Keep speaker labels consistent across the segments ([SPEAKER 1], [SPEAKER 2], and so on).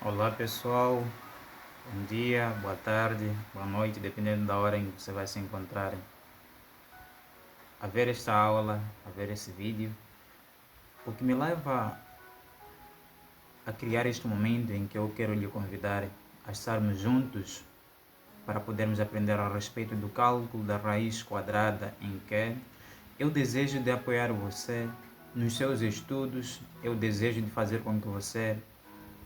[SPEAKER 1] Olá pessoal, bom dia, boa tarde, boa noite, dependendo da hora em que você vai se encontrar a ver esta aula, a ver esse vídeo. O que me leva a criar este momento em que eu quero lhe convidar a estarmos juntos para podermos aprender a respeito do cálculo da raiz quadrada, em que eu desejo de apoiar você nos seus estudos, eu desejo de fazer com que você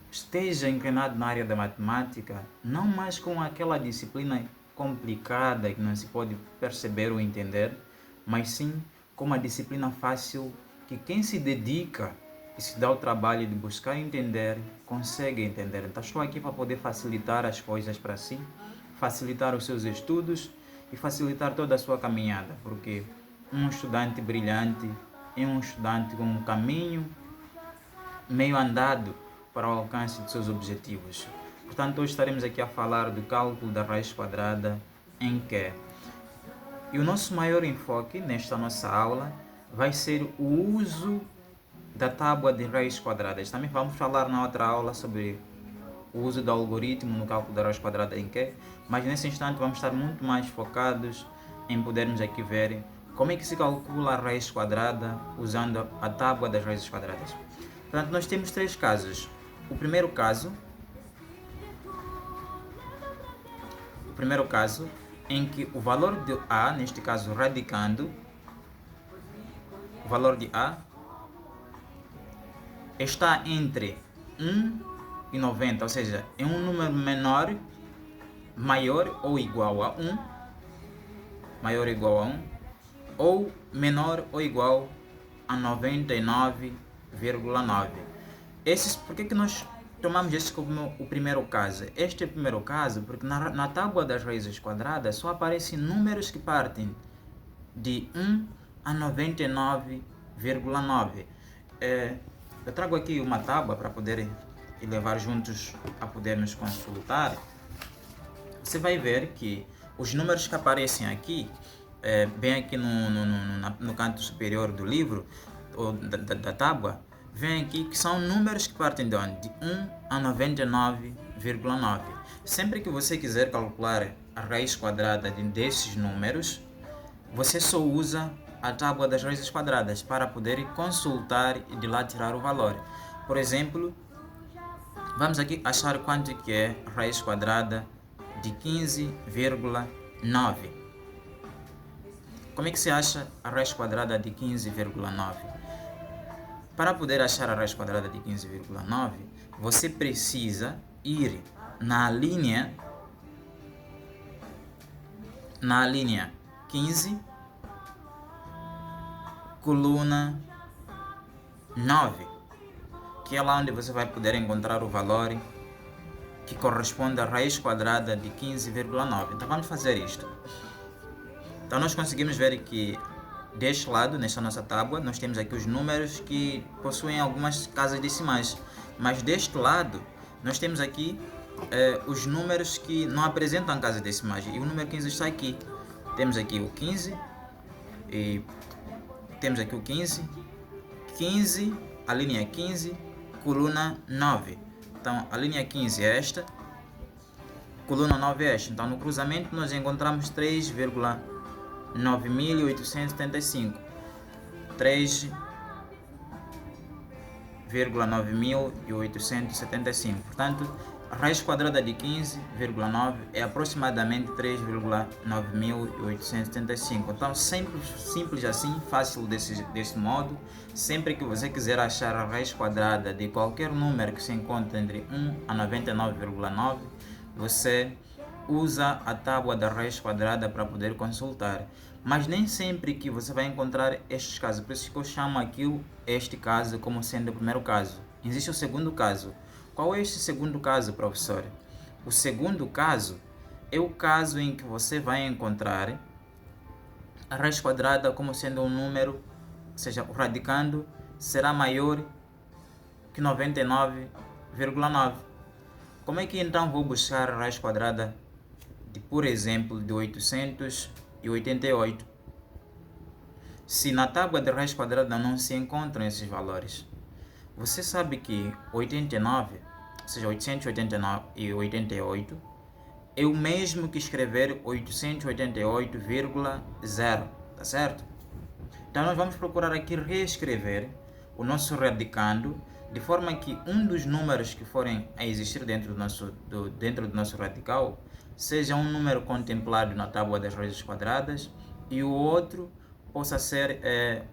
[SPEAKER 1] esteja inclinado na área da matemática, não mais com aquela disciplina complicada que não se pode perceber ou entender, mas sim com uma disciplina fácil que quem se dedica e se dá o trabalho de buscar entender, consegue entender. Então estou aqui para poder facilitar as coisas para si, facilitar os seus estudos e facilitar toda a sua caminhada, porque um estudante brilhante é um estudante com um caminho meio andado para o alcance de seus objetivos. Portanto, hoje estaremos aqui a falar do cálculo da raiz quadrada em Q. E o nosso maior enfoque nesta nossa aula vai ser o uso da tábua de raízes quadradas. Também vamos falar na outra aula sobre o uso do algoritmo no cálculo da raiz quadrada em Q, mas nesse instante vamos estar muito mais focados em podermos aqui ver como é que se calcula a raiz quadrada usando a tábua das raízes quadradas. Portanto, nós temos três casos. O primeiro caso em que o valor de A, neste caso radicando, o valor de A está entre 1 e 90, ou seja, é um número maior ou igual a 1, ou menor ou igual a 99,9. Por que nós tomamos este como o primeiro caso? Este é o primeiro caso porque na tábua das raízes quadradas só aparecem números que partem de 1 a 99,9. Eu trago aqui uma tábua para poder levar juntos a podermos consultar. Você vai ver que os números que aparecem aqui, bem aqui no canto superior do livro, ou da tábua, vem aqui que são números que partem de onde? De 1 a 99,9. Sempre que você quiser calcular a raiz quadrada desses números, você só usa a tábua das raízes quadradas para poder consultar e de lá tirar o valor. Por exemplo, vamos aqui achar quanto que é a raiz quadrada de 15,9. Como é que se acha a raiz quadrada de 15,9? Para poder achar a raiz quadrada de 15,9, você precisa ir na linha 15, coluna 9, que é lá onde você vai poder encontrar o valor que corresponde à raiz quadrada de 15,9. Então vamos fazer isto. Então nós conseguimos ver que deste lado, nesta nossa tábua, nós temos aqui os números que possuem algumas casas decimais, mas deste lado nós temos aqui os números que não apresentam casas decimais, e o número 15 está aqui. Temos aqui o 15 e temos aqui o 15, a linha 15, coluna 9. Então a linha 15 é esta, coluna 9 é esta. Então no cruzamento nós encontramos 3,9875. 3,9875. Portanto, a raiz quadrada de 15,9 é aproximadamente 3,9875. Então, simples assim, fácil desse modo. Sempre que você quiser achar a raiz quadrada de qualquer número que se encontre entre 1 a 99,9, você usa a tábua da raiz quadrada para poder consultar. Mas nem sempre que você vai encontrar estes casos, por isso que eu chamo este caso como sendo o primeiro caso. Existe o segundo caso. Qual é este segundo caso, professor? O segundo caso é o caso em que você vai encontrar a raiz quadrada como sendo um número, ou seja, o radicando será maior que 99,9. Como é que então vou buscar a raiz quadrada por exemplo, de 888. Se na tábua de raiz quadrada não se encontram esses valores, você sabe que 89 ou seja, 888, é o mesmo que escrever 888,0, tá certo? Então nós vamos procurar aqui reescrever o nosso radicando de forma que um dos números que forem a existir dentro do nosso radical seja um número contemplado na tábua das raízes quadradas e o outro possa ser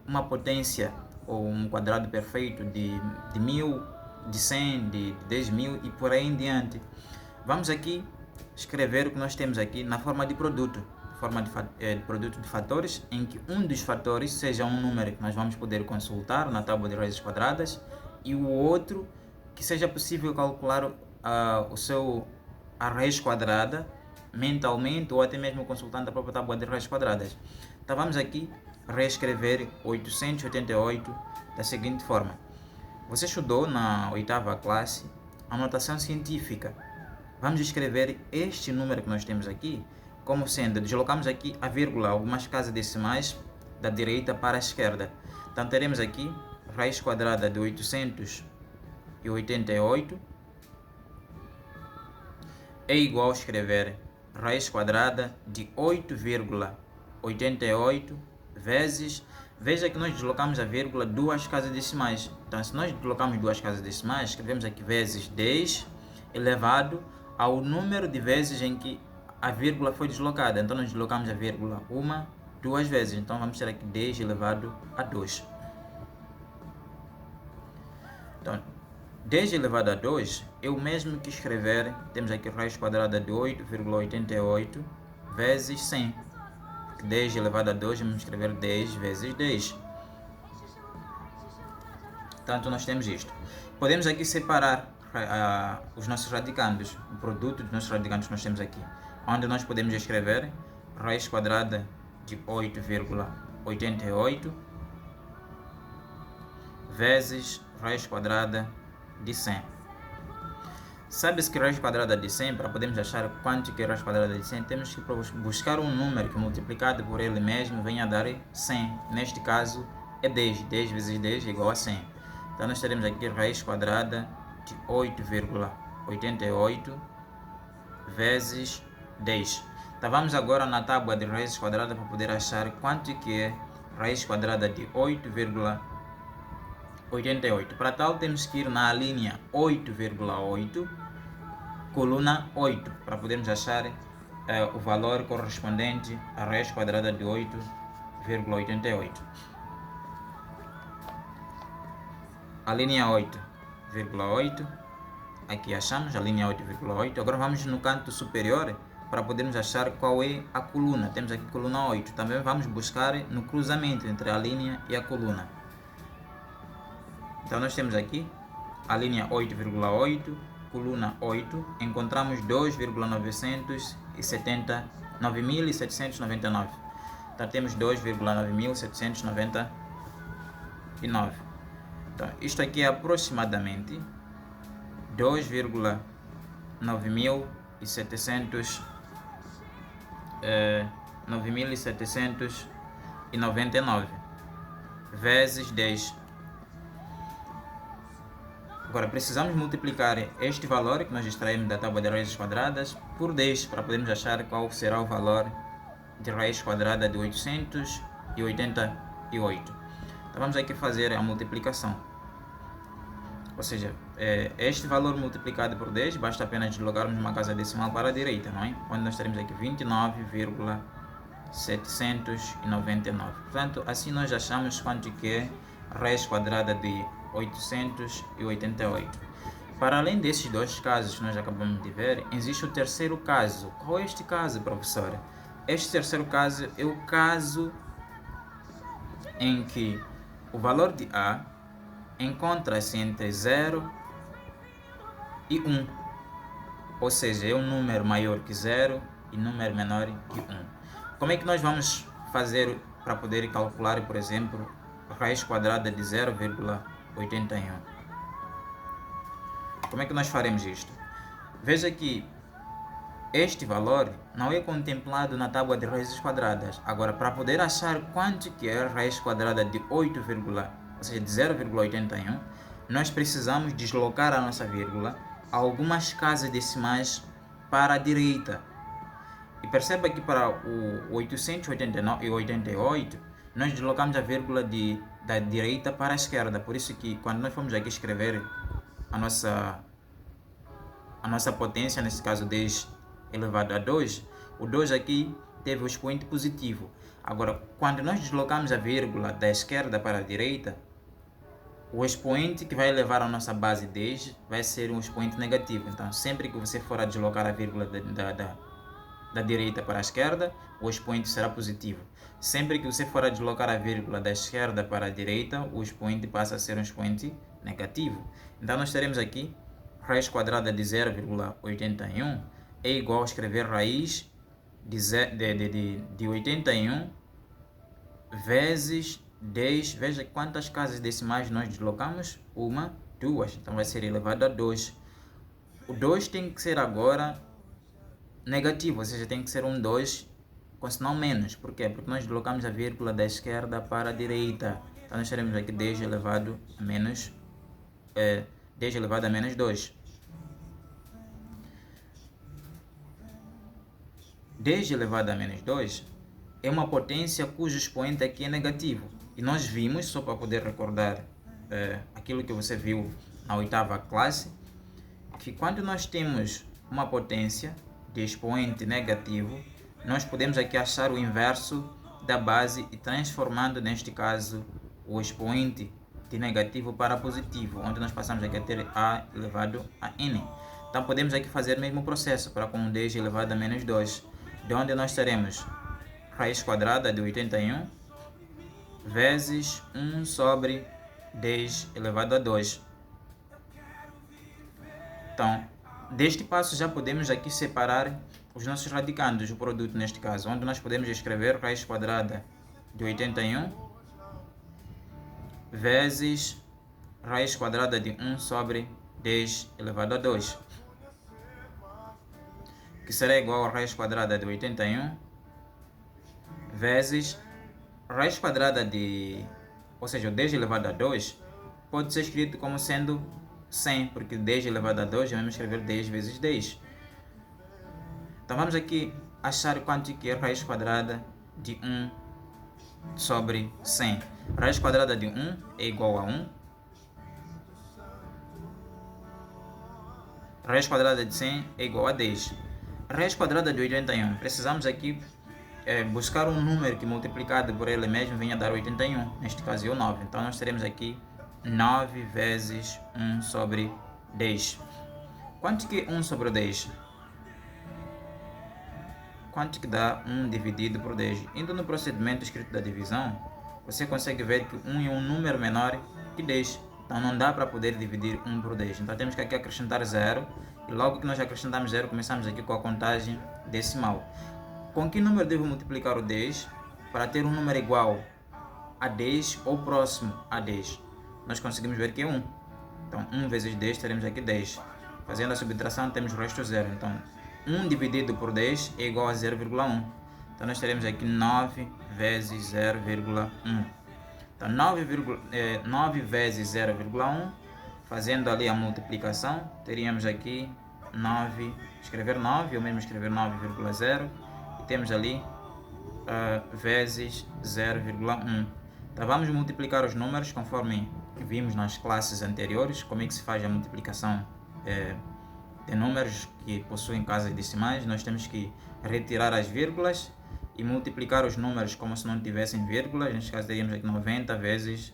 [SPEAKER 1] uma potência ou um quadrado perfeito de 1000, de 100, de 10.000 e por aí em diante. Vamos aqui escrever o que nós temos aqui na forma de produto, de produto de fatores, em que um dos fatores seja um número que nós vamos poder consultar na tábua de raízes quadradas e o outro que seja possível calcular a raiz quadrada mentalmente ou até mesmo consultando a própria tábua de raízes quadradas. Então vamos aqui reescrever 888 da seguinte forma. Você estudou na 8ª classe a notação científica. Vamos escrever este número que nós temos aqui como sendo, deslocamos aqui a vírgula, algumas casas decimais da direita para a esquerda. Então teremos aqui raiz quadrada de 888 é igual a escrever raiz quadrada de 8,88 vezes, veja que nós deslocamos a vírgula duas casas decimais. Então se nós deslocamos duas casas decimais, escrevemos aqui vezes 10 elevado ao número de vezes em que a vírgula foi deslocada. Então nós deslocamos a vírgula duas vezes. Então vamos ter aqui 10 elevado a 2. Então 10 elevado a 2 é o mesmo que escrever, temos aqui raiz quadrada de 8,88 vezes 100. 10 elevado a 2, vamos escrever 10 vezes 10. Portanto, nós temos isto. Podemos aqui separar os nossos radicandos, o produto dos nossos radicandos que nós temos aqui, onde nós podemos escrever raiz quadrada de 8,88 vezes raiz quadrada de 100. Sabe-se que raiz quadrada de 100, para podermos achar quanto que é raiz quadrada de 100, temos que buscar um número que multiplicado por ele mesmo venha a dar 100. Neste caso é 10. 10 vezes 10 é igual a 100. Então nós teremos aqui raiz quadrada de 8,88 vezes 10. Então vamos agora na tábua de raízes quadradas para poder achar quanto que é raiz quadrada de 8,88. Para tal temos que ir na linha 8,8, coluna 8, para podermos achar o valor correspondente à raiz quadrada de 8,88. A linha 8,8, aqui achamos a linha 8,8. Agora vamos no canto superior para podermos achar qual é a coluna. Temos aqui coluna 8. Também vamos buscar no cruzamento entre a linha e a coluna. Então nós temos aqui a linha 8,8, coluna 8, encontramos 2,999. Então temos 2,9799. Então isto aqui é aproximadamente 9.799 vezes 10. Agora precisamos multiplicar este valor que nós extraímos da tábua de raízes quadradas por 10 para podermos achar qual será o valor de raiz quadrada de 888. Então vamos aqui fazer a multiplicação. Ou seja, este valor multiplicado por 10, basta apenas deslocarmos uma casa decimal para a direita, não é? Onde nós teremos aqui 29,799. Portanto, assim nós achamos quanto que é raiz quadrada de 888. Para além desses dois casos que nós acabamos de ver, existe o terceiro caso. Qual é este caso, professora? Este terceiro caso é o caso em que o valor de A encontra-se entre 0 e 1. Ou seja, é um número maior que 0 e número menor que 1. Como é que nós vamos fazer para poder calcular, por exemplo, a raiz quadrada de 0,81? Como é que nós faremos isto? Veja que este valor não é contemplado na tábua de raízes quadradas. Agora, para poder achar quanto que é a raiz quadrada de 8, ou seja, de 0,81, nós precisamos deslocar a nossa vírgula algumas casas decimais para a direita. E perceba que para o 889 e 88, nós deslocamos a vírgula da direita para a esquerda. Por isso que quando nós formos aqui escrever a nossa potência, nesse caso 10 elevado a 2, o 2 aqui teve o expoente positivo. Agora, quando nós deslocamos a vírgula da esquerda para a direita, o expoente que vai levar a nossa base 10 vai ser um expoente negativo. Então, sempre que você for a deslocar a vírgula da direita para a esquerda, o expoente será positivo. Sempre que você for a deslocar a vírgula da esquerda para a direita, o expoente passa a ser um expoente negativo. Então, nós teremos aqui raiz quadrada de 0,81 é igual a escrever raiz de 81 vezes 10. Veja quantas casas decimais nós deslocamos. 1, 2. Então vai ser elevado a 2. O 2 tem que ser agora negativo, ou seja, tem que ser um 2 com sinal menos. Por quê? Porque nós deslocamos a vírgula da esquerda para a direita. Então nós teremos aqui 10 elevado a menos 10 elevado a menos 2. 10 elevado a menos 2 é uma potência cujo expoente aqui é negativo. E nós vimos, só para poder recordar aquilo que você viu na 8ª classe, que quando nós temos uma potência de expoente negativo, nós podemos aqui achar o inverso da base e transformando, neste caso, o expoente de negativo para positivo, onde nós passamos aqui a ter a elevado a n. Então podemos aqui fazer o mesmo processo para com 10 elevado a menos 2, de onde nós teremos raiz quadrada de 81 vezes 1 sobre 10 elevado a 2. Então, deste passo já podemos aqui separar os nossos radicandos, o produto neste caso, onde nós podemos escrever raiz quadrada de 81 vezes raiz quadrada de 1 sobre 10 elevado a 2, que será igual a raiz quadrada de 81 vezes raiz quadrada ou seja, o 10 elevado a 2 pode ser escrito como sendo 100, porque 10 elevado a 2 vamos escrever 10 vezes 10. Então vamos aqui achar quanto que é raiz quadrada de 1 sobre 100. Raiz quadrada de 1 é igual a 1. Raiz quadrada de 100 é igual a 10. Raiz quadrada de 81, precisamos aqui buscar um número que multiplicado por ele mesmo venha a dar 81, neste caso é o 9. Então nós teremos aqui 9 vezes 1 sobre 10. Quanto que é 1 sobre 10? Quanto que dá 1 dividido por 10? Indo no procedimento escrito da divisão, você consegue ver que 1 é um número menor que 10. Então não dá para poder dividir 1 por 10. Então temos que aqui acrescentar 0. E logo que nós acrescentamos 0, começamos aqui com a contagem decimal. Com que número devo multiplicar o 10 para ter um número igual a 10 ou próximo a 10? Nós conseguimos ver que é 1. Então 1 vezes 10 teremos aqui 10. Fazendo a subtração temos o resto 0. Então 1 dividido por 10 é igual a 0,1. Então nós teremos aqui 9 vezes 0,1. Então 9 vezes 0,1, fazendo ali a multiplicação, teríamos aqui 9, escrever 9, ou mesmo escrever 9,0, e temos ali vezes 0,1. Então vamos multiplicar os números conforme vimos nas classes anteriores, como é que se faz a multiplicação de números que possuem casas decimais. Nós temos que retirar as vírgulas e multiplicar os números como se não tivessem vírgulas. Neste caso teríamos aqui 90 vezes